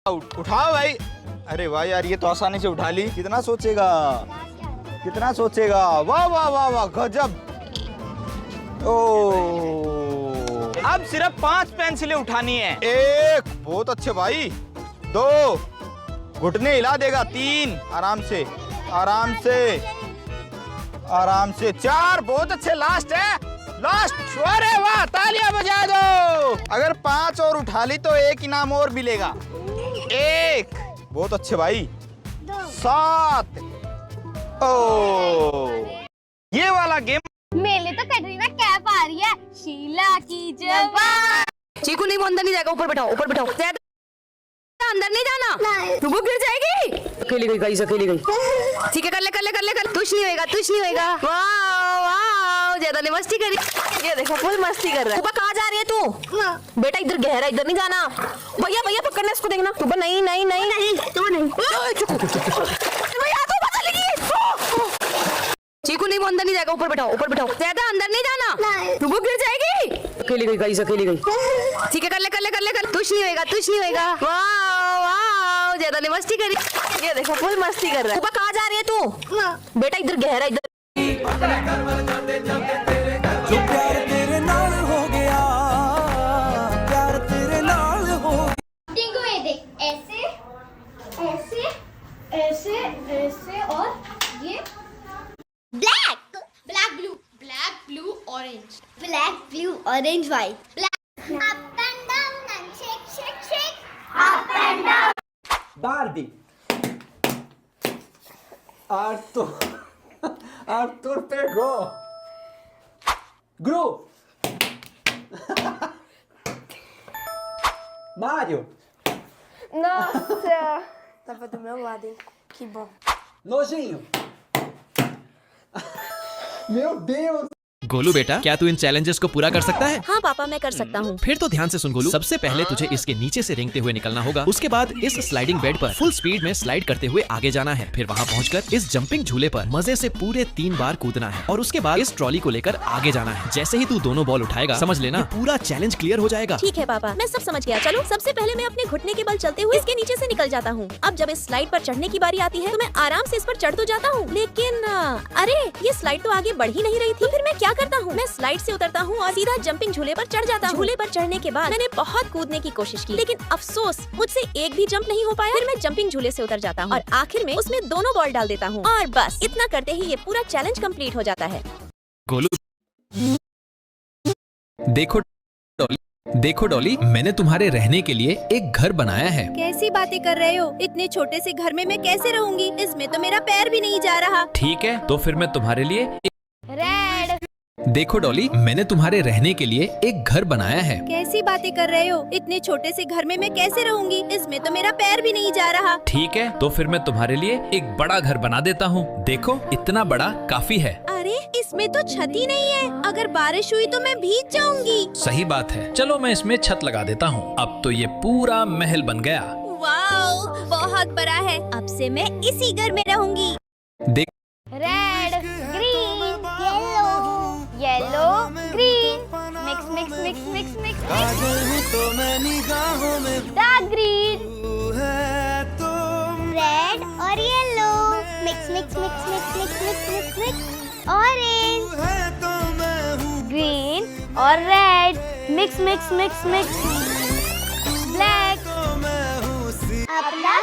उठाओ भाई। अरे वाह यार, ये तो आसानी से उठा ली। कितना सोचेगा, कितना सोचेगा। वाह वाह वाह वाह, गजब। ओ, अब सिर्फ 5 पेंसिलें उठानी है। 1, बहुत अच्छे भाई। 2, घुटने हिला देगा। 3, आराम से आराम से आराम से। 4, बहुत अच्छे। लास्ट है, लास्ट। अरे वाह, तालियां बजा दो। अगर 5 और उठा ली तो 1 इनाम और मिलेगा। 1, बहुत अच्छे भाई। 7। ओ, ये वाला गेम। मेले तो कैटरीना कैफ आ रही है। शीला की जवान। चीकू नहीं, वो अंदर नहीं जाएगा। ऊपर बैठाओ, ऊपर बैठाओ। अंदर नहीं जाना, तू गिर जाएगी। अकेली गई, गाइस अकेली गई। ठीक है, कर ले कर ले कर ले कर। कुछ नहीं होएगा, कुछ नहीं होएगा। वाह वाह, ज्यादा ने मस्ती करी। ये देखो, फुल मस्ती कर रहा है। कहाँ जा रही है तू? बेटा इधर गहरा, इधर नहीं जाना। भैया भैया पकड़ना इसको, देखना। तू नहीं नहीं नहीं नहीं, तू नहीं। भैया तू बचा लेगी। चीकू नहीं, वो अंदर नहीं जाएगा। ऊपर बैठाओ, ऊपर बैठाओ। ज्यादा अंदर नहीं जाना, तू गिर जाएगी। अकेली गई, गाइस अकेली गई। ठीक है, कर ले कर ले कर ले कर। कुछ नहीं होएगा, कुछ नहीं होएगा। वाह वाह, ज्यादा ने मस्ती करी। ये देखो, फुल मस्ती कर रहा है। कहाँ जा रही है तू? बेटा इधर गहरा, इधर। जो प्यार तेरे नाल हो गया, प्यार तेरे नाल हो गया। टिंकू ये देख, ऐसे ऐसे ऐसे ऐसे और ये black black blue orange, black blue orange white, black up and down and shake shake shake up and down. Barbie. Arthur pegou. Gru. Mário. Nossa! Tava do meu lado, hein? Que bom. Nojinho. Meu Deus. Golu बेटा, क्या तू इन challenges को पूरा कर सकता है? हाँ पापा, मैं कर सकता हूँ। फिर तो ध्यान से सुन गोलू। सबसे पहले तुझे इसके नीचे से रेंगते हुए निकलना होगा। उसके बाद इस स्लाइडिंग बेड पर फुल स्पीड में स्लाइड करते हुए आगे जाना है। फिर वहाँ पहुँचकर इस जंपिंग झूले पर मजे से पूरे 3 बार कूदना है और उसके बाद इस ट्रॉली को लेकर आगे जाना है। जैसे ही तू दोनों बॉल उठाएगा, समझ लेना पूरा चैलेंज क्लियर हो जाएगा। ठीक है पापा, मैं सब समझ गया। चलो, सबसे पहले मैं अपने घुटने के बल चलते हुए इसके नीचे से निकल जाता हूँ। अब जब इस स्लाइड पर चढ़ने की बारी आती है तो मैं आराम से इस पर चढ़ तो जाता हूँ, लेकिन अरे ये स्लाइड तो आगे बढ़ ही नहीं रही थी। फिर मैं क्या करता हूँ, मैं स्लाइड से उतरता हूँ और सीधा जंपिंग झूले पर चढ़ जाता हूँ। झूले पर चढ़ने के बाद मैंने बहुत कूदने की कोशिश की, लेकिन अफसोस मुझसे एक भी जंप नहीं हो पाया। फिर मैं जंपिंग झूले से उतर जाता हूँ और आखिर में उसमें दोनों बॉल डाल देता हूँ और बस इतना करते ही ये पूरा चैलेंज कंप्लीट हो जाता है। गोलू देखो डॉली, मैंने तुम्हारे रहने के लिए एक घर बनाया है। कैसी बातें कर रहे हो? इतने छोटे से घर में मैं कैसे रहूंगी? इसमें तो मेरा पैर भी नहीं जा रहा। ठीक है, तो फिर मैं तुम्हारे लिए रेड। देखो डॉली, मैंने तुम्हारे रहने के लिए एक घर बनाया है। कैसी बातें कर रहे हो? इतने छोटे से घर में मैं कैसे रहूंगी? इसमें तो मेरा पैर भी नहीं जा रहा। ठीक है, तो फिर मैं तुम्हारे लिए एक बड़ा घर बना देता हूँ। देखो, इतना बड़ा काफी है। अरे इसमें तो छत ही नहीं है। अगर बारिश हुई तो मैं भीग जाऊंगी। सही बात है। चलो मैं इसमें छत लगा देता हूँ। अब तो ये पूरा महल बन गया। वाओ, बहुत बड़ा है। अब से मैं इसी घर में रहूंगी। देख, red green yellow green mix mix mix mix mix Kajal हूँ तो मैं निगाहों में, डार्क ग्रीन तू है तो रेड और yellow mix mix mix mix mix mix mix mix orange तू है तो मैं हूँ, ग्रीन और red mix mix mix mix black. तो मैं हूँ सी। अपना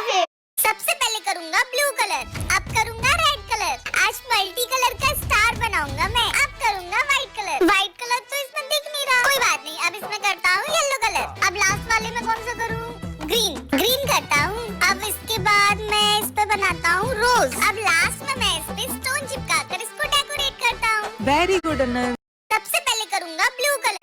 सबसे पहले करूंगा ब्लू कलर, अब करूंगा रेड कलर, आज मल्टी कलर का स्टार बनाऊंगा मैं। अब करूंगा व्हाइट कलर, व्हाइट कलर तो इसमें दिख नहीं रहा, कोई बात नहीं। अब इसमें करता हूँ येलो कलर। अब लास्ट वाले में कौन सा करूँ? ग्रीन, ग्रीन करता हूँ। अब इसके बाद मैं इस पे बनाता हूँ रोज। अब लास्ट में मैं इस पे स्टोन चिपका कर इसको डेकोरेट करता हूँ। Very good, Anna. सबसे पहले करूंगा ब्लू कलर।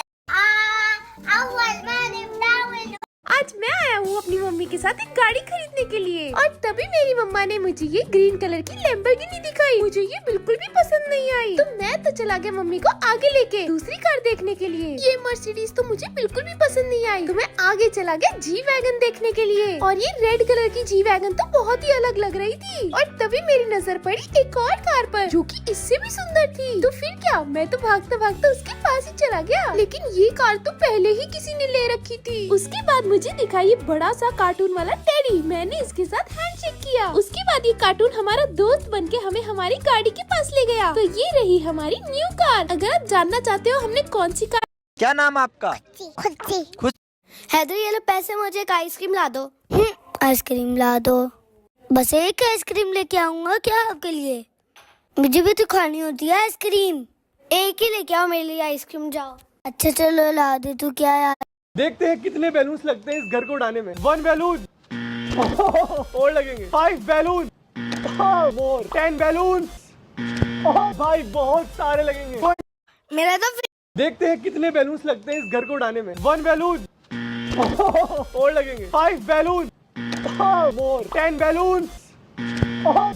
आज मैं आया हूँ अपनी मम्मी के साथ एक गाड़ी खरीदने के लिए और तभी मेरी मम्मा ने मुझे ये ग्रीन कलर की लैम्बोर्गिनी दिखाई। मुझे ये बिल्कुल भी पसंद नहीं आई, तो मैं तो चला गया मम्मी को आगे लेके दूसरी कार देखने के लिए। ये मर्सिडीज तो मुझे बिल्कुल भी पसंद नहीं आई, तो मैं आगे चला गया जी वैगन देखने के लिए। और ये रेड कलर की जी वैगन तो बहुत ही अलग लग रही थी। और तभी मेरी नजर पड़ी एक और कार पर जो कि इससे भी सुंदर थी। तो फिर क्या, मैं तो भागता भागता उसके पास ही चला गया। लेकिन ये कार तो पहले ही किसी ने ले रखी थी। उसके बाद मुझे दिखा ये बड़ा सा कार्टून कार्टून वाला टेडी। मैंने इसके साथ हैंडशेक किया। उसके बाद ये कार्टून हमारा दोस्त बनके हमें हमारी गाड़ी के पास ले गया। तो ये रही हमारी न्यू कार। अगर आप जानना चाहते हो हमने कौन सी कार। क्या नाम है आपका? खुद हैदर, ये लो पैसे, मुझे एक आइसक्रीम ला दो। आइसक्रीम ला दो। बस एक आइसक्रीम लेके आऊंगा क्या आपके लिए? मुझे भी तो खानी होती है आइसक्रीम। एक ही लेके आओ मेरे लिए आइसक्रीम, जाओ। अच्छा चलो ला दे। तू क्या यार। देखते हैं कितने बैलून्स लगते हैं इस घर को उड़ाने में। 1 बैलून और लगेंगे। 5 बैलून और 10 बैलून। भाई बहुत सारे लगेंगे। मेरा तो देखते हैं कितने बैलून्स लगते हैं इस घर को उड़ाने में। 1 बैलून और लगेंगे। 5 बैलून और 10 बैलून।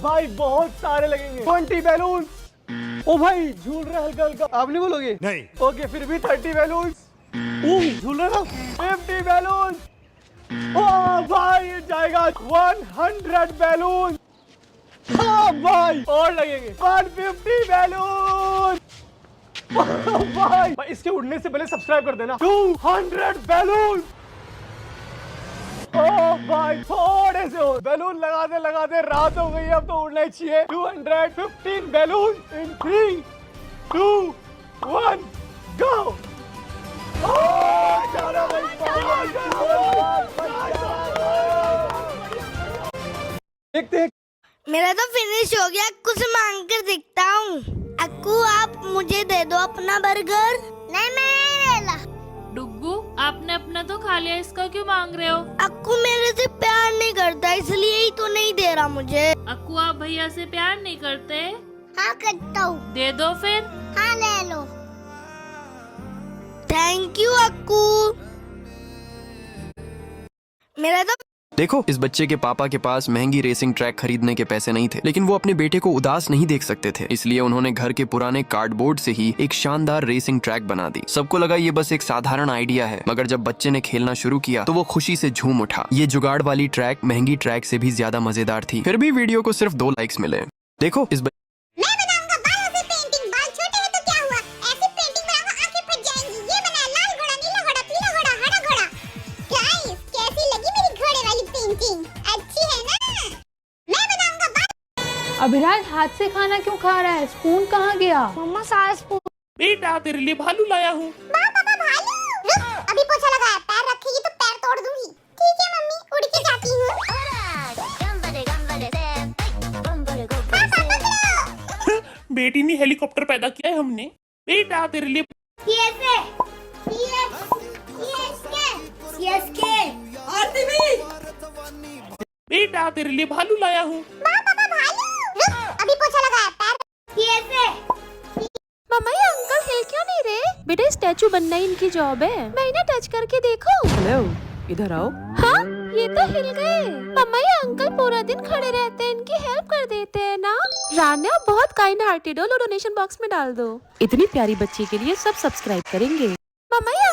भाई बहुत सारे लगेंगे। 20 बैलून। ओ भाई झूल रहा हल्का हल्का। आप नहीं बोलोगे? नहीं। ओके फिर भी 30 बैलून। झूल रहा। 50 बैलून। ओ भाई ये जाएगा। 100 बैलून। भाई और लगेंगे। 150 बैलून। भाई इसके उड़ने से पहले सब्सक्राइब कर देना। 200 बैलून। ओ भाई थोड़े से और बैलून लगाते रात हो गई, अब तो उड़ना ही चाहिए। 215 बैलून इन 3, 2, 1 गो। देखते हैं। मेरा तो फिनिश हो गया। कुछ मांग कर देखता हूँ। अक्कू आप मुझे दे दो अपना बर्गर। नहीं मैं लेला। डुग्गू आपने अपना तो खा लिया, इसका क्यों मांग रहे हो? अक्कू मेरे से प्यार नहीं करता इसलिए ही तो नहीं दे रहा मुझे। अक्कू आप भैया से प्यार नहीं करते? हाँ करता हूँ। दे दो फिर। हाँ ले लो। Thank you Akku. मेरा तो देखो, इस बच्चे के पापा के पास महंगी रेसिंग ट्रैक खरीदने के पैसे नहीं थे, लेकिन वो अपने बेटे को उदास नहीं देख सकते थे, इसलिए उन्होंने घर के पुराने कार्डबोर्ड से ही एक शानदार रेसिंग ट्रैक बना दी। सबको लगा ये बस एक साधारण आइडिया है, मगर जब बच्चे ने खेलना शुरू किया तो वो खुशी से झूम उठा। ये जुगाड़ वाली ट्रैक महंगी ट्रैक से भी ज्यादा मजेदार थी। फिर भी वीडियो को सिर्फ 2 लाइक्स मिले। देखो इस अभिराज हाथ से खाना क्यों खा रहा है? स्पून कहाँ गया? मम्मा सास बेटा तेरे लिए भालू लाया हूँ। पापा भालू। रुक, अभी पोछा लगाया, पैर रखेगी तो पैर तोड़ दूंगी। ठीक है मम्मी, उड़ के जाती हूँ। बेटी ने हेलीकॉप्टर पैदा किया है हमने। बेटा तेरे लिए बेटा तेरे लिए भालू लाया हूँ। अभी पोछा लगाया, पैर मम्मा ये अंकल हिल क्यों नहीं रहे? बेटा स्टैचू बनना ही इनकी जॉब है। मैं इन्हें टच करके देखो। हेलो, इधर आओ। हाँ ये तो हिल गए। मम्मा ये अंकल पूरा दिन खड़े रहते हैं, इनकी हेल्प कर देते हैं ना। रान्या बहुत काइंड हार्टेड हो, लो डोनेशन बॉक्स में डाल दो। इतनी प्यारी बच्ची के लिए सब सब्सक्राइब करेंगे। मम्मा ये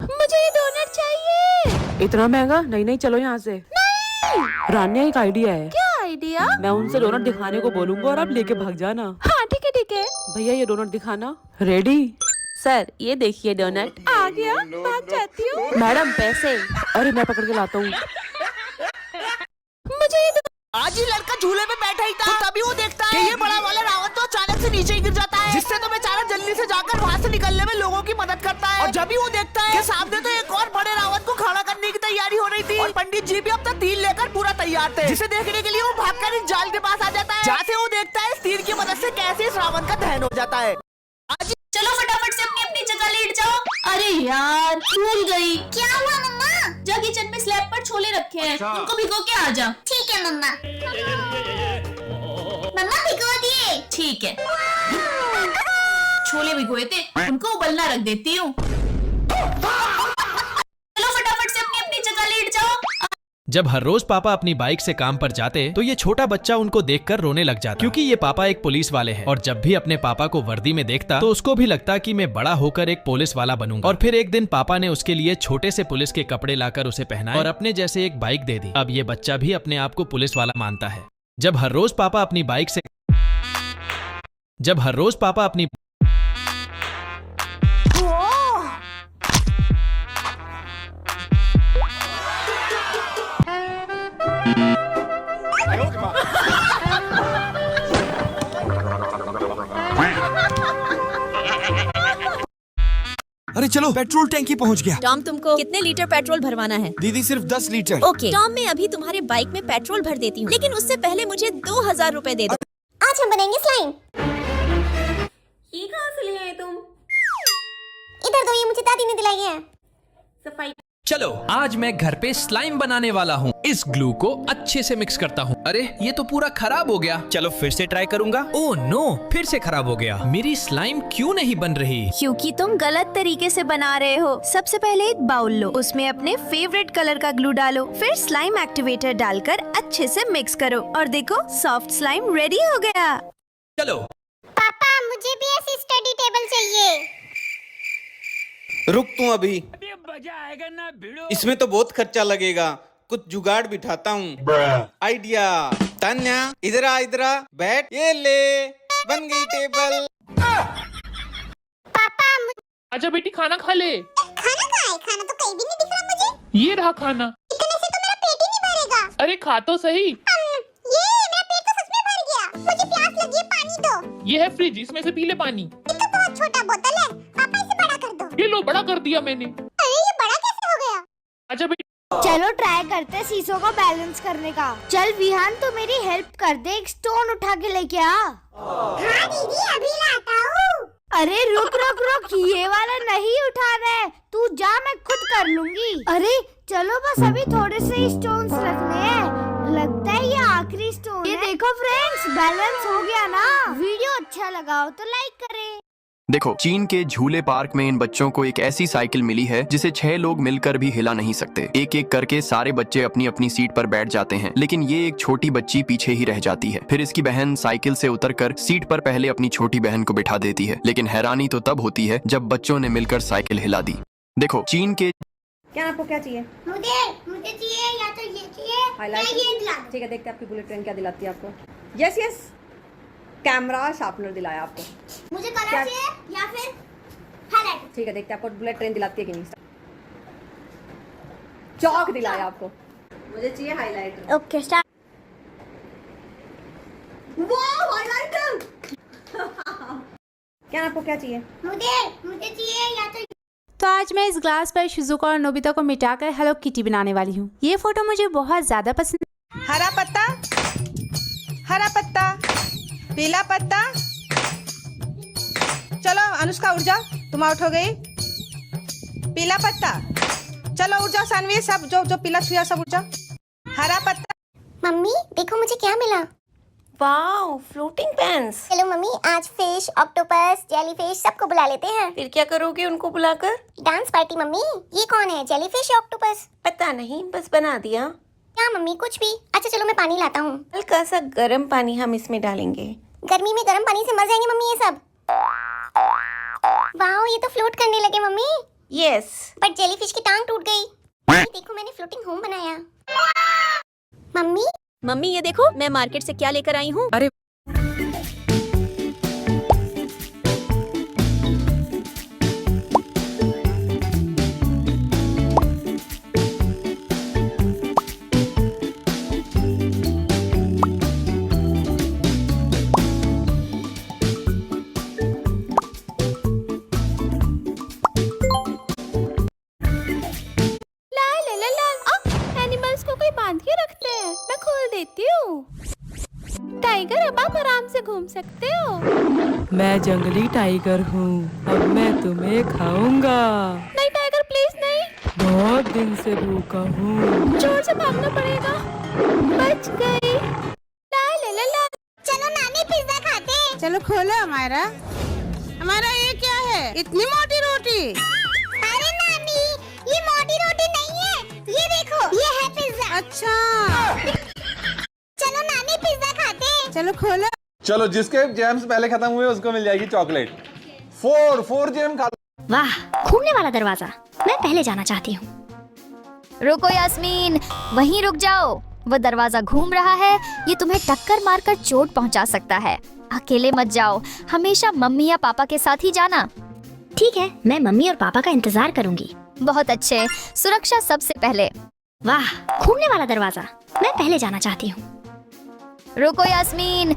मुझे ये डोनट चाहिए। इतना महंगा? नहीं नहीं चलो यहाँ से। नहीं। रान्या एक आइडिया है। क्या आइडिया? मैं उनसे डोनट दिखाने को बोलूंगा और आप लेके भाग जाना। हाँ ठीक है ठीक है। भैया ये डोनट दिखाना। रेडी? सर ये देखिए डोनट। आ गया, भाग जाती हूँ। मैडम पैसे। अरे मैं पकड़ के लाता हूँ। मुझे ये आज ही लड़का झूले में बैठा ही था, तो तभी वो देखता है कि ये बड़ा वाला रावण तो अचानक से नीचे ही गिर जाता है, जिससे तो बेचारा जल्दी से जाकर वहाँ से निकलने में लोगों की मदद करता है। और जब भी वो देखता है कि सामने तो एक और बड़े रावण को खड़ा करने की तैयारी हो रही थी और पंडित जी भी अब तक तीर लेकर पूरा तैयार थे, जिसे देखने के लिए वो भागकर इस जाल के पास आ जाता है, जहाँ से वो देखता है इस तीर की मदद से कैसे इस रावण का दहन हो जाता है। आज चलो फटाफट से अपनी अपनी जगह लेट जाओ। अरे यार भूल गई। क्या हुआ मम्मा? जा किचन में स्लैब पर छोले रखे हैं, उनको भिगो के आ जा। ठीक है मम्मा। मम्मा भिगो दिए। ठीक है। छोले भिगोए थे, उनको उबलना रख देती हूँ। चलो फटाफट से अपनी अपनी जगह लेट जाओ। जब हर रोज पापा अपनी बाइक से काम पर जाते तो ये छोटा बच्चा उनको देखकर रोने लग जाता, क्योंकि ये पापा एक पुलिस वाले हैं और जब भी अपने पापा को वर्दी में देखता तो उसको भी लगता कि मैं बड़ा होकर एक पुलिस वाला बनूंगा। और फिर एक दिन पापा ने उसके लिए छोटे से पुलिस के कपड़े लाकर उसे पहनाए और अपने जैसे एक बाइक दे दी। अब ये बच्चा भी अपने आप को पुलिस वाला मानता है। जब हर रोज पापा अपनी अरे चलो, पेट्रोल टैंकी पहुंच गया। टॉम, तुमको कितने लीटर पेट्रोल भरवाना है? दीदी सिर्फ 10 लीटर। ओके टॉम, मैं अभी तुम्हारे बाइक में पेट्रोल भर देती हूँ, लेकिन उससे पहले मुझे 2000 रुपए दे दो। आज हम बनाएंगे स्लाइम। ये कहाँ से ले आए तुम? इधर दो, ये मुझे दादी ने दिलाई है। सफाई। चलो, आज मैं घर पे स्लाइम बनाने वाला हूँ। इस ग्लू को अच्छे से मिक्स करता हूँ। अरे ये तो पूरा खराब हो गया। चलो फिर से ट्राई करूंगा। ओह नो, फिर से खराब हो गया। मेरी स्लाइम क्यों नहीं बन रही? क्योंकि तुम गलत तरीके से बना रहे हो। सबसे पहले एक बाउल लो, उसमें अपने फेवरेट कलर का ग्लू डालो, फिर स्लाइम एक्टिवेटर डालकर अच्छे से मिक्स करो और देखो सॉफ्ट स्लाइम रेडी हो गया। चलो पापा, मुझे भी ऐसी स्टडी टेबल चाहिए। रुक तू अभी, इसमें तो बहुत खर्चा लगेगा। कुछ जुगाड़ बिठाता हूँ। आइडिया। तान्या इधर आ, बैठ। ये ले, बन गई टेबल। पापा अच्छा बेटी, खाना खा ले। खाना कहाँ है? खाना तो कहीं भी नहीं दिख रहा मुझे। ये रहा खाना। इतने से तो मेरा पेट ही नहीं भरेगा। अरे खा तो सही। ये मेरा पेट तो सच में भर गया। मुझे प्यास लगी है, पानी दो। ये है फ्रिज, इसमें से पी ले पानी। ये तो बहुत छोटा बोतल है, पापा इसे बड़ा कर दो। ये लो, बड़ा कर दिया मैंने। अरे ये बड़ा कैसे हो गया? अच्छा बेटी, चलो ट्राई करते हैं शीशों को बैलेंस करने का। चल विहान, तो मेरी हेल्प कर दे, एक स्टोन उठा के लेके आ। हाँ दीदी, अभी लाता हूँ। अरे रुक रुक रुक, ये वाला नहीं उठाना है, तू जा, मैं खुद कर लूंगी। अरे चलो, बस अभी थोड़े से ही स्टोन्स रखने हैं। लगता है ये आखिरी स्टोन। ये देखो फ्रेंड्स, बैलेंस हो गया ना। वीडियो अच्छा लगा हो तो लाइक करें। देखो, चीन के झूले पार्क में इन बच्चों को एक ऐसी साइकिल मिली है जिसे 6 लोग मिलकर भी हिला नहीं सकते। एक एक करके सारे बच्चे अपनी अपनी सीट पर बैठ जाते हैं, लेकिन ये एक छोटी बच्ची पीछे ही रह जाती है। फिर इसकी बहन साइकिल से उतरकर सीट पर पहले अपनी छोटी बहन को बिठा देती है, लेकिन हैरानी तो तब होती है जब बच्चों ने मिलकर साइकिल हिला दी। देखो, चीन के क्या आपको क्या चाहिए? मुझे चाहिए या तो ये चाहिए या ये दिला दो। ठीक है, देखते हैं आपकी बुलेट ट्रेन क्या दिलाती है आपको। यस यस, कैमरा शार्पनर दिलाया आपको। मुझे कलर चाहिए या फिर हाईलाइटर। ठीक है, देखते हैं आपको बुलेट ट्रेन दिलाती है कि नहीं। चौक दिलाया आपको। मुझे चाहिए हाईलाइटर। Okay start. वाह, हाईलाइटर। क्या आपको क्या चाहिए? मुझे चाहिए या तो आज मैं इस ग्लास पर शिजुका और नोबिता को मिटाकर हेलो किटी बनाने वाली हूँ। ये फोटो मुझे बहुत ज्यादा पसंद। हरा पत्ता, हरा पत्ता, पीला पत्ता। चलो अनुष्का उठ जाओ, तुम आउट हो गई। पीला पत्ता, चलो उठ जाओ सानवी, सब जो पीला छुआ सब उठ जाओ। हरा पत्ता। मम्मी देखो मुझे क्या मिला। Wow, floating pens. चलो मम्मी, आज फिश, ऑक्टोपस, जेलीफिश सबको बुला लेते हैं। फिर क्या करोगे उनको बुलाकर? Dance party. मम्मी ये कौन है, जेलीफिश या ऑक्टोपस? पता नहीं, बस बना दिया। क्या मम्मी, कुछ भी। अच्छा चलो मैं पानी लाता हूँ। हल्का सा गर्म पानी हम इसमें डालेंगे। गर्मी में गर्म पानी से मर जाएंगे मम्मी ये सब। वाओ, ये तो फ्लोट करने लगे मम्मी। यस। बट जेलीफिश की टांग टूट गई। देखो मैंने फ्लोटिंग होम बनाया। मम्मी ये देखो, मैं मार्केट से क्या लेकर आई हूँ। अरे एनिमल्स को कोई बांध के रखते हैं। मैं खोल देती हूँ। टाइगर, अब आप आराम से घूम सकते हो। मैं जंगली टाइगर हूँ, अब मैं तुम्हें खाऊंगा। नहीं टाइगर, प्लीज नहीं। बहुत दिन से भूखा हूँ। जोर से भागना पड़ेगा। बच गई। ला ला ला ला। चलो नानी पिज्जा खाते हैं। चलो खोलो हमारा ये क्या है, इतनी मोटी रोटी। अरे नानी, ये मोटी रोटी नहीं है, ये देखो, ये है पिज्जा। अच्छा चलो नानी पिज्जा खाते हैं। चलो खोलो। चलो जिसके जेम्स पहले खत्म हुए उसको मिल जाएगी चॉकलेट। 4 जेम खा। वाह, घूमने वाला दरवाजा, मैं पहले जाना चाहती हूँ। रुको यास्मीन, वहीं रुक जाओ, वो दरवाजा घूम रहा है, ये तुम्हें टक्कर मारकर चोट पहुंचा सकता है। अकेले मत जाओ, हमेशा मम्मी या पापा के साथ ही जाना। ठीक है, मैं मम्मी और पापा का इंतजार करूंगी। बहुत अच्छे, सुरक्षा सबसे पहले। वाह, घूमने वाला दरवाजा, मैं पहले जाना चाहती हूँ। रुको यास्मीन।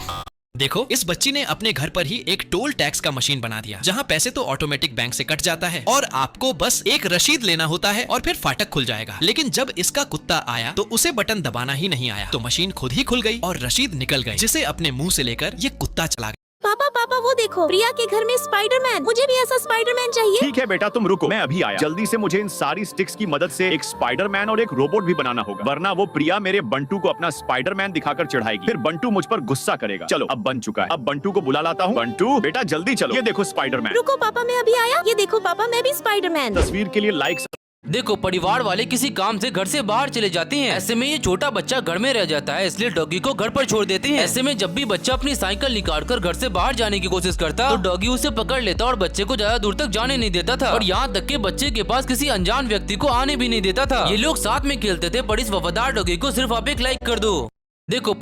देखो, इस बच्ची ने अपने घर पर ही एक टोल टैक्स का मशीन बना दिया, जहाँ पैसे तो ऑटोमेटिक बैंक से कट जाता है और आपको बस एक रसीद लेना होता है और फिर फाटक खुल जाएगा। लेकिन जब इसका कुत्ता आया तो उसे बटन दबाना ही नहीं आया, तो मशीन खुद ही खुल गई और रसीद निकल गई, जिसे अपने मुंह से लेकर ये कुत्ता चला गया। पापा पापा वो देखो, प्रिया के घर में स्पाइडरमैन। मुझे भी ऐसा स्पाइडरमैन चाहिए। ठीक है बेटा, तुम रुको, मैं अभी आया। जल्दी से मुझे इन सारी स्टिक्स की मदद से एक स्पाइडरमैन और एक रोबोट भी बनाना होगा, वरना वो प्रिया मेरे बंटू को अपना स्पाइडरमैन दिखाकर चढ़ाएगी, फिर बंटू मुझ पर गुस्सा करेगा। चलो, अब बन चुका है, अब बंटू को बुला लाता हूँ। बंटू बेटा जल्दी चलो, ये देखो स्पाइडरमैन। रुको पापा, मैं अभी आया। ये देखो पापा, मैं भी स्पाइडरमैन। तस्वीर के लिए लाइक। देखो, परिवार वाले किसी काम से घर से बाहर चले जाते हैं, ऐसे में ये छोटा बच्चा घर में रह जाता है, इसलिए डॉगी को घर पर छोड़ देते हैं। ऐसे में जब भी बच्चा अपनी साइकिल निकालकर घर से बाहर जाने की कोशिश करता तो डॉगी उसे पकड़ लेता और बच्चे को ज्यादा दूर तक जाने नहीं देता था, और यहाँ तक कि बच्चे के पास किसी अनजान व्यक्ति को आने भी नहीं देता था। ये लोग साथ में खेलते थे, पर इस वफादार डॉगी को सिर्फ आप एक लाइक कर दो। देखो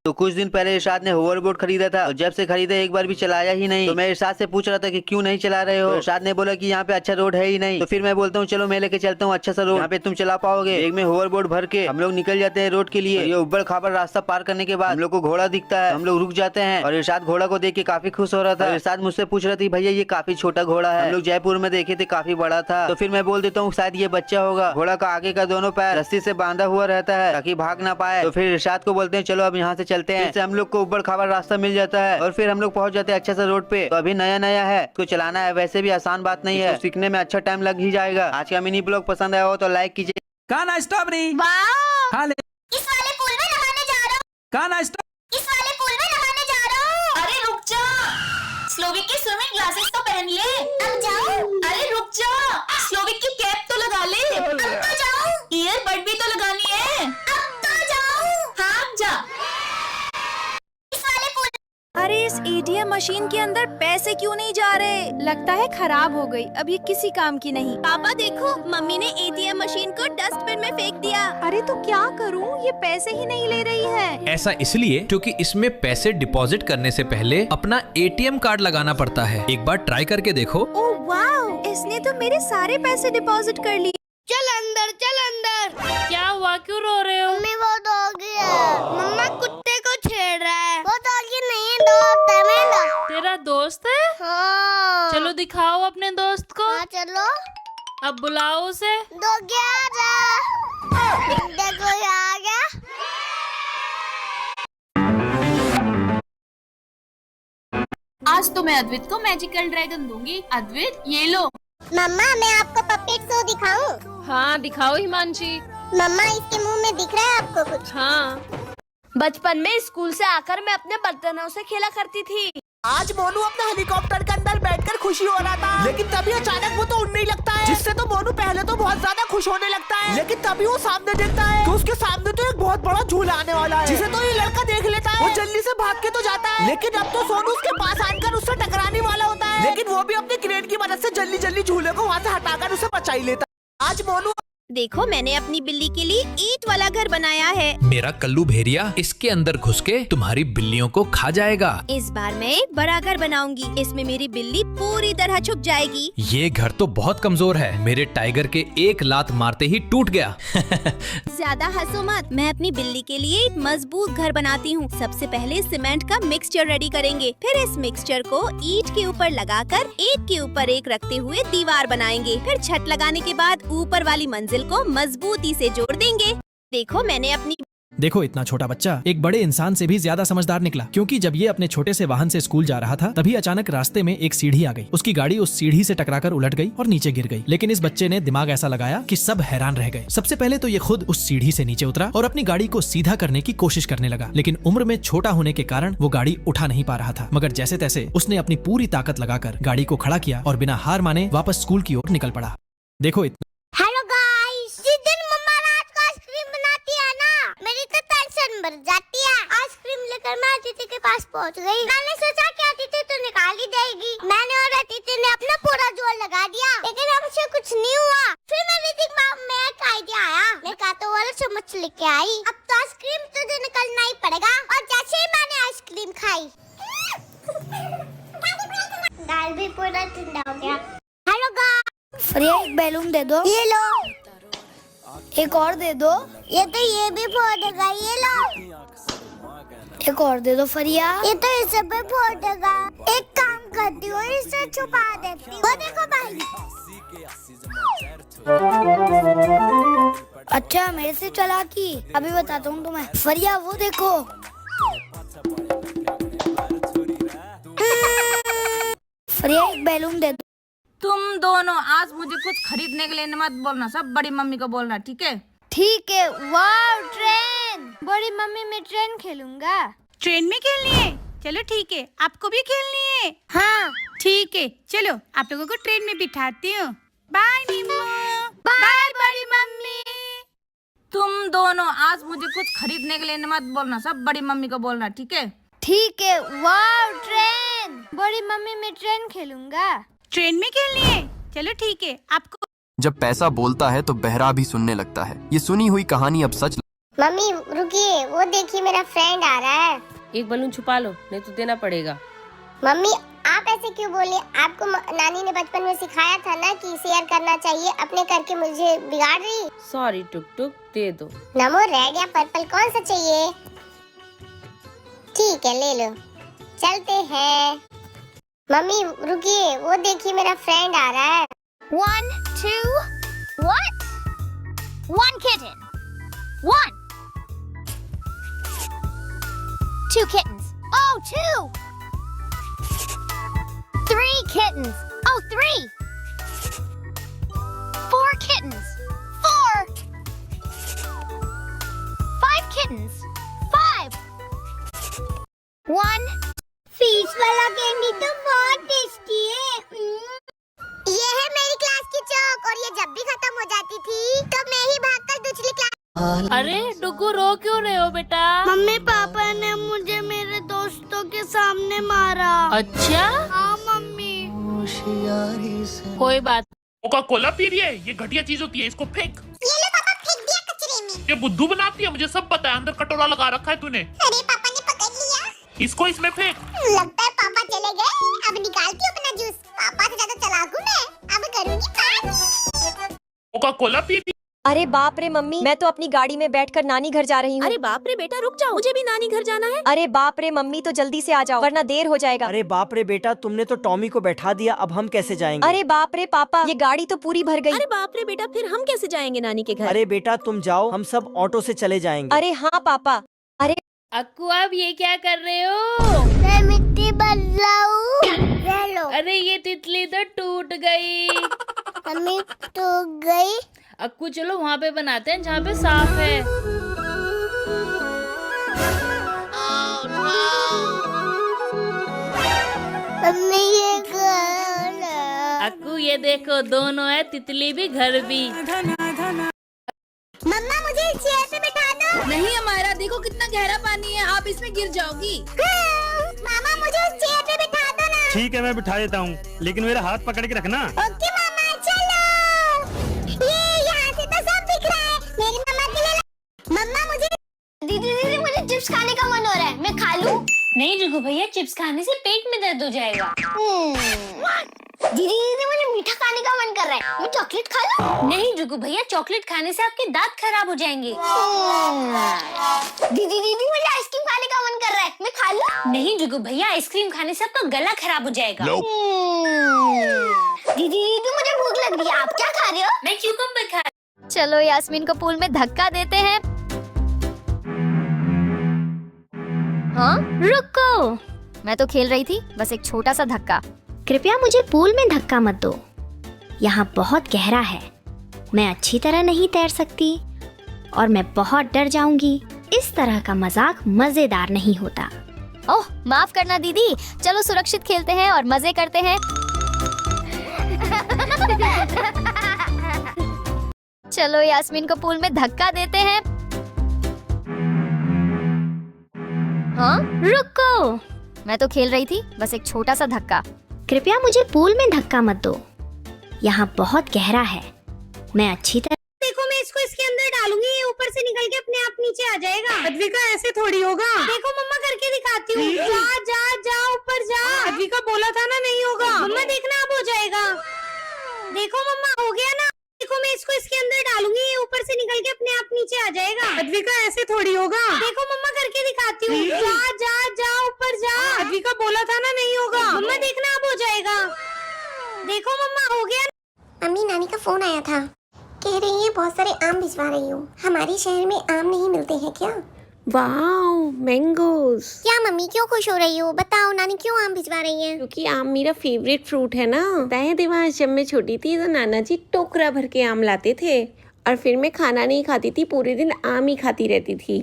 तो कुछ दिन पहले इरशाद ने होवरबोर्ड खरीदा था और जब से खरीदा एक बार भी चलाया ही नहीं। तो मैं इरशाद से पूछ रहा था कि क्यों नहीं चला रहे हो, तो इरशाद ने बोला कि यहाँ पे अच्छा रोड है ही नहीं। तो फिर मैं बोलता हूँ चलो मैं लेके चलता हूँ अच्छा सा रोड, यहाँ पे तुम चला पाओगे। एक में होवरबोर्ड भर के हम लोग निकल जाते हैं रोड के लिए। ये उबड़ खाबड़ रास्ता पार करने के बाद हम लोग को घोड़ा दिखता है, हम लोग रुक जाते हैं और इरशाद घोड़ा को देख के काफी खुश हो रहा था। इरशाद मुझसे पूछ रहा था भैया ये काफी छोटा घोड़ा है, हम लोग जयपुर में देखे थे काफी बड़ा था। तो फिर मैं बोल देता हूँ शायद ये बच्चा होगा। घोड़ा का आगे का दोनों पैर रस्सी से बांधा हुआ रहता है ताकि भाग ना पाए। तो फिर इरशाद को बोलते हैं चलो अब यहाँ से चलते हैं। हम लोग को ऊबड़ खाबड़ रास्ता मिल जाता है और फिर हम लोग पहुंच जाते हैं अच्छा सा रोड पे। तो अभी नया नया है, इसको चलाना है, वैसे भी आसान बात नहीं है, सीखने में अच्छा टाइम लग ही जाएगा। आज का मिनी ब्लॉग पसंद आया हो तो लाइक कीजिए। कहाँ स्ट्रॉबेरी? खा ले। इस वाले पूल में नहाने जा रहा हूँ। कहाँ इस वाले पूल में नहाने जा रहा हूँ। अरे रुक जा, स्लोविक की स्विमिंग ग्लासेस तो पहन ले। अब जाओ। अरे रुक जा, स्लोविक की कैप तो लगा ले। अब तो जाओ। ईयरबड भी तो लगानी है। अब तो जाओ। हाँ अब जा। अरे इस एटीएम मशीन के अंदर पैसे क्यों नहीं जा रहे? लगता है खराब हो गई, अब ये किसी काम की नहीं। पापा देखो, मम्मी ने एटीएम मशीन को डस्टबिन में फेंक दिया। अरे तो क्या करूं, ये पैसे ही नहीं ले रही है। ऐसा इसलिए क्योंकि इसमें पैसे डिपॉजिट करने से पहले अपना एटीएम कार्ड लगाना पड़ता है। एक बार ट्राई करके देखो। ओह वाओ, इसने तो मेरे सारे पैसे डिपॉजिट कर लिए। चल अंदर, चल अंदर। क्या हुआ, क्यों रो रहे हो? मम्मी वो डॉगी है। मम्मा कुत्ते को छेड़ रहा है। वो डॉगी नहीं है, दोस्त है मेरा। तेरा दोस्त है? हाँ। चलो दिखाओ अपने दोस्त को। हाँ चलो। अब बुलाओ उसे। डॉगी आ जा। देखो ये आ गया। आज तो मैं अद्वित को मैजिकल ड्रैगन दूंगी। अद्वित ये लो। मम्मा मैं आपको पपेट शो दिखाऊं? हाँ दिखाओ हिमांशी। मम्मा इसके मुंह में दिख रहा है आपको कुछ? हाँ। बचपन में स्कूल से आकर मैं अपने बर्तनों से खेला करती थी। आज मोनू अपने हेलीकॉप्टर के अंदर बैठकर खुशी हो रहा था, लेकिन तभी अचानक वो तो उड़ने ही लगता है, जिससे तो मोनू पहले तो बहुत ज्यादा खुश होने लगता है, लेकिन तभी वो सामने देखता है तो उसके सामने तो एक बहुत बड़ा झूला आने वाला है, जिसे तो ये लड़का देख लेता है। वो जल्दी से भाग के तो जाता है, लेकिन अब तो सोनू उसके पास आकर उससे टकराने वाला होता है, लेकिन वो भी अपनी क्रेन की मदद से जल्दी जल्दी झूले को वहाँ से हटाकर उसे बचा ही लेता है। आज मोनू देखो, मैंने अपनी बिल्ली के लिए ईंट वाला घर बनाया है। मेरा कल्लू भेड़िया इसके अंदर घुस के तुम्हारी बिल्लियों को खा जाएगा। इस बार मैं एक बड़ा घर बनाऊंगी, इसमें मेरी बिल्ली पूरी तरह छुप जाएगी। ये घर तो बहुत कमजोर है, मेरे टाइगर के एक लात मारते ही टूट गया। ज्यादा हंसो मत, मैं अपनी बिल्ली के लिए एक मजबूत घर बनाती हूँ। सबसे पहले सीमेंट का मिक्सचर रेडी करेंगे, फिर इस मिक्सचर को ईंट के ऊपर लगाकर एक के ऊपर एक रखते हुए दीवार बनाएंगे। फिर छत लगाने के बाद ऊपर वाली मंजिल को मजबूती से जोड़ देंगे। देखो, मैंने अपनी देखो इतना छोटा बच्चा एक बड़े इंसान से भी ज्यादा समझदार निकला, क्योंकि जब ये अपने छोटे से वाहन से स्कूल जा रहा था तभी अचानक रास्ते में एक सीढ़ी आ गई। उसकी गाड़ी उस सीढ़ी से टकराकर उलट गई और नीचे गिर गई। लेकिन इस बच्चे ने दिमाग ऐसा लगाया कि सब हैरान रह गए। सबसे पहले तो ये खुद उस सीढ़ी से नीचे उतरा और अपनी गाड़ी को सीधा करने की कोशिश करने लगा, लेकिन उम्र में छोटा होने के कारण वो गाड़ी उठा नहीं पा रहा था। मगर जैसे तैसे उसने अपनी पूरी ताकत लगाकर गाड़ी को खड़ा किया और बिना हार माने वापस स्कूल की ओर निकल पड़ा। देखो हेलो गाइस, जिस दिन मम्मा रात को आइसक्रीम बनाती है ना, मेरी तो टेंशन बढ़ जाती है। आइसक्रीम लेकर मैं अतिथि के पास पहुंच गई। मैंने सोचा कि अतिथि तो निकाल ही देगी। मैंने और अतिथि ने अपना पूरा जोर लगा दिया, लेकिन हमसे कुछ नहीं हुआ। फिर मेरे दिमाग में एक आइडिया आया। मैं कांटों वाला चम्मच लेके आई। अब तो आइसक्रीम तो निकलना ही पड़ेगा। और जैसे ही मैंने आइसक्रीम खाई, दाल भी पूरा ठंडा हो गया। हेलो गाइस, फरिया एक बैलून दे दो। ये लो। एक और दे दो। ये तो ये भी फोड़ेगा। ये लो। एक और दे दो फरिया। ये तो इसे भी फोड़ेगा। एक काम करती हूँ, इसे छुपा देती हूँ। वो देखो भाई। अच्छा मेरे से चालाकी, अभी बताता हूँ तुम्हें। फरिया वो देखो। फरिया एक बैलून दे दो। तुम दोनों आज मुझे कुछ खरीदने के लिए मत बोलना, सब बड़ी मम्मी को बोलना, ठीक है? ठीक है। वाह ट्रेन, बड़ी मम्मी मैं ट्रेन खेलूंगा। ट्रेन में खेलनी है? चलो ठीक है, आपको भी खेलनी है? हाँ ठीक है, चलो आप लोगों को ट्रेन में बिठाती हूँ। बाय नीमू। बाय बड़ी मम्मी। तुम दोनों आज मुझे कुछ खरीदने के लिए मत बोलना, सब बड़ी मम्मी को बोलना, ठीक है? ठीक है। वाह ट्रेन, बड़ी मम्मी मैं ट्रेन खेलूंगा। ट्रेन में खेलनी है? चलो ठीक है, आपको। जब पैसा बोलता है तो बहरा भी सुनने लगता है। ये सुनी हुई कहानी अब सच। मम्मी रुकिए, वो देखिए मेरा फ्रेंड आ रहा है। एक बलून छुपा लो, नहीं तो देना पड़ेगा। मम्मी आप ऐसे क्यों बोले? आपको नानी ने बचपन में सिखाया था ना कि शेयर करना चाहिए। अपने करके मुझे बिगाड़ रही। सॉरी टुक टुक, दे दो। नमो, रेड या पर्पल कौन सा चाहिए? ठीक है ले लो, चलते हैं। मम्मी रुकिए, वो देखिए मेरा फ्रेंड आ रहा है। 1 2 what? 1 kitten. 1 2 kittens. Oh 2 3 kittens. Oh 3 4 kittens. 4 5 kittens. 5 1 fees वाला कैंडी तो बहुत टेस्टी है। ये है मेरी क्लास की चौक, और ये जब भी खत्म हो जाती थी तो मैं ही भागकर दूसरी क्लास। अरे डुगू, रो क्यों रहे हो बेटा? मम्मी पापा ने मुझे मेरे दोस्तों के सामने मारा। अच्छा? हाँ मम्मी। कोई बात। कोका कोला पी रही है? ये घटिया चीज होती है, इसको फेंक। ये लो पापा, फेंक दिया कचरे में। ये बुद्धू बनाती है, मुझे सब पता है। अंदर कटोरा लगा रखा है तूने। अरे पापा ने पकड़ लिया। इसको इसमें फेंक। लगता है पापा चले गए। अब निकालती हूँ अपना जूस। पापा से ज्यादा चालाक हूँ मैं। अब करूँगी पानी। कोका कोला पी रही। अरे बाप रे मम्मी, मैं तो अपनी गाड़ी में बैठकर नानी घर जा रही हूँ। अरे बाप रे बेटा, रुक जाओ, मुझे भी नानी घर जाना है। अरे बाप रे मम्मी, तो जल्दी से आ जाओ वरना देर हो जाएगा। अरे बाप रे बेटा, तुमने तो टॉमी को बैठा दिया, अब हम कैसे जाएंगे? अरे बाप रे पापा, ये गाड़ी तो पूरी भर गई। अरे बाप रे बेटा, फिर हम कैसे जाएंगे नानी के घर? अरे बेटा तुम जाओ, हम सब ऑटो से चले जाएंगे। अरे हाँ पापा। अरे अक्कू, आप ये क्या कर रहे हो? मैं मिट्टी बदलाऊं। अरे ये तितली तो टूट गई। मम्मी टूट गई। अक्कू चलो वहाँ पे बनाते हैं जहाँ पे साफ है। मम्मी ये घर है। अक्कू ये देखो, दोनों है, तितली भी घर भी। मम्मा मुझे इस चेयर पे बिठा दो। नहीं हमारा, देखो कितना गहरा पानी है, आप इसमें गिर जाओगी। मामा मुझे इस चेयर पे बिठा दो ना। ठीक है मैं बिठा देता हूँ, लेकिन मेरा हाथ पकड़ के रखना। ओके मामा, चलो। ये यहाँ से तो सब दिख रहा है। मेरी मम्मा के लिए। मम्मा मुझे दीदी मुझे चिप्स खाने का मन हो रहा है, मैं खा लूं? नहीं जुगू भैया, चिप्स खाने से पेट में दर्द हो जाएगा। दीदी मुझे मीठा खाने का मन कर रहा है, मैं चॉकलेट खा लूं? नहीं जुगू भैया, चॉकलेट खाने से आपके दांत खराब हो जाएंगे। दीदी मुझे आइसक्रीम खाने का मन कर रहा है, मैं खा लूं? नहीं जुगू भैया, आइसक्रीम खाने से आपका गला खराब हो जाएगा। दीदी मुझे भूख लग रही है, आप क्या खा रहे हो? मैं क्यूकम्बर खा रही हूँ। चलो यास्मीन को पूल में धक्का देते हैं। हाँ रुको, मैं तो खेल रही थी, बस एक छोटा सा धक्का। कृपया मुझे पूल में धक्का मत दो, यहाँ बहुत गहरा है, मैं अच्छी तरह नहीं तैर सकती और मैं बहुत डर जाऊंगी। इस तरह का मजाक मजेदार नहीं होता। ओह माफ करना दीदी, चलो सुरक्षित खेलते हैं और मजे करते हैं। चलो यास्मीन को पूल में धक्का देते हैं। हाँ रुको, मैं तो खेल रही थी, बस एक छोटा सा धक्का। कृपया मुझे पूल में धक्का मत दो, यहाँ बहुत गहरा है, मैं अच्छी तरह। देखो मैं इसको इसके अंदर डालूंगी, ये ऊपर से निकल के अपने आप नीचे आ जाएगा। अद्विका ऐसे थोड़ी होगा। देखो मम्मा करके दिखाती हूँ। जा जा जा ऊपर जा। अद्विका बोला था ना नहीं होगा। मम्मा देखना अब हो जाएगा। देखो मम्मा हो गया ना। देखो मैं इसको इसके अंदर डालूंगी, ये ऊपर से निकल के अपने आप नीचे आ जाएगा। अद्विका ऐसे थोड़ी होगा। देखो मम्मा करके दिखाती हूँ। जा जा जा ऊपर जा। अद्विका बोला था ना नहीं होगा। मम्मा देखना अब हो जाएगा। देखो मम्मा हो गया ना। मम्मी नानी का फोन आया था, कह रही है बहुत सारे आम भिजवा रही हूँ। हमारे शहर में आम नहीं मिलते हैं क्या? Wow mangoes. क्या मम्मी क्यों खुश हो रही हो? बताओ नानी क्यों आम भिजवा रही है? क्योंकि आम मेरा फेवरेट फ्रूट है ना। पता है देवांश, जब मैं छोटी थी तो नाना जी टोकरा भर के आम लाते थे और फिर मैं खाना नहीं खाती थी, पूरे दिन आम ही खाती रहती थी।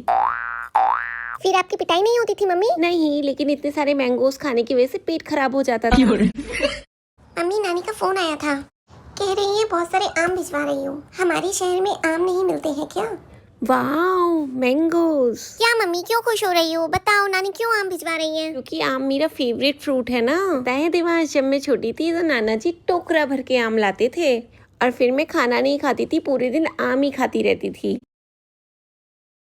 फिर आपकी पिटाई नहीं होती थी मम्मी? नहीं, लेकिन इतने सारे मैंगोज खाने की वजह से पेट खराब हो जाता था। मम्मी नानी का फोन आया था, कह रही है बहुत सारे आम भिजवा रही हूँ। हमारे शहर में आम नहीं मिलते हैं क्या? Wow mangoes. क्या मम्मी क्यों खुश हो रही हो? बताओ नानी क्यों आम भिजवा रही है? क्योंकि आम मेरा फेवरेट फ्रूट है ना। पता है देवांश, जब मैं छोटी थी तो नाना जी टोकरा भर के आम लाते थे और फिर मैं खाना नहीं खाती थी, पूरे दिन आम ही खाती रहती थी।